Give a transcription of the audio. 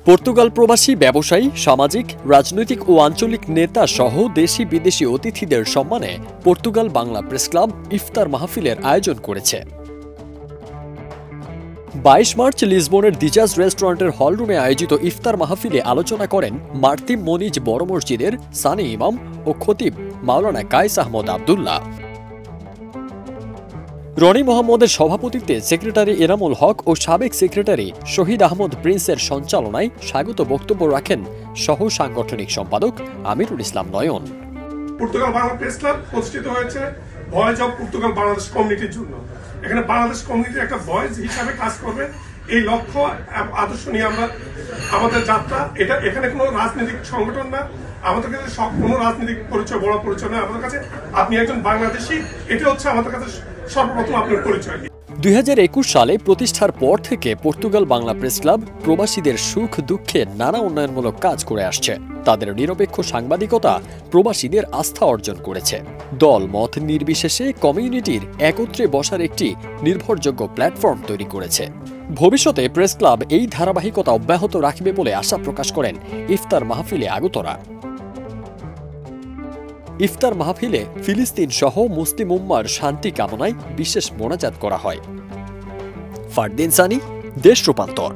Portugal প্রবাসী ব্যবসায়ী, সামাজিক, রাজনৈতিক ও আঞ্চলিক নেতা সহ দেশি বিদেশি অতিথিদের সম্মানে পর্তুগাল বাংলা প্রেস ক্লাব ইফতার মাহফিলের আয়োজন করেছে। 22 মার্চ লিসবনের দিজাজ রেস্টুরেন্টের হলরুমে আয়োজিত ইফতার মাহফিলে আলোচনা করেন মার্তিম মনিজ বড় মসজিদের সানি ইমাম ও খতিব মাওলানা কায়েস আহমদ আবদুল্লাহ। রনি মোহাম্মদের সভাপতিত্বে সেক্রেটারি এনামুল হক ও সাবেক সেক্রেটারি শহীদ আহমদ প্রিন্সের সঞ্চালনায় স্বাগত বক্তব্য রাখেন সহ সাংগঠনিক সম্পাদক আমিরুল ইসলাম নয়ন। পর্তুগাল বাংলা প্রেস ক্লাব প্রতিষ্ঠিত হয়েছে ভয়েস অব পর্তুগাল বাংলাদেশ কমিউনিটির জন্য। এখানে বাংলাদেশ কমিউনিটির একটা ভয়েস হিসাবে কাজ করবে, এই লক্ষ্য আদর্শ নিয়ে আমরা আমাদের যাত্রা। এটা এখানে কোনো রাজনৈতিক সংগঠন না, আমাদের কাছে কোনো রাজনৈতিক পরিচয় বড় পরিচয় নয়। আমাদের কাছে আপনি একজন বাংলাদেশী, এটা হচ্ছে আমাদের কাছে সর্বপ্রথম আপনার পরিচয়। 2021 সালে প্রতিষ্ঠার পর থেকে পর্তুগাল বাংলা প্রেস ক্লাব প্রবাসীদের সুখ দুঃখে নানা উন্নয়নমূলক কাজ করে আসছে। তাদের নিরপেক্ষ সাংবাদিকতা প্রবাসীদের আস্থা অর্জন করেছে। দল মত নির্বিশেষে কমিউনিটির একত্রে বসার একটি নির্ভরযোগ্য প্ল্যাটফর্ম তৈরি করেছে। ভবিষ্যতে প্রেস ক্লাব এই ধারাবাহিকতা অব্যাহত রাখবে বলে আশা প্রকাশ করেন ইফতার মাহফিলে আগতরা। ইফতার মাহফিলে ফিলিস্তিন সহ মুসলিম উম্মার শান্তি কামনায় বিশেষ মোনাজাত করা হয়। ফারদিন সানি, দেশ রূপান্তর।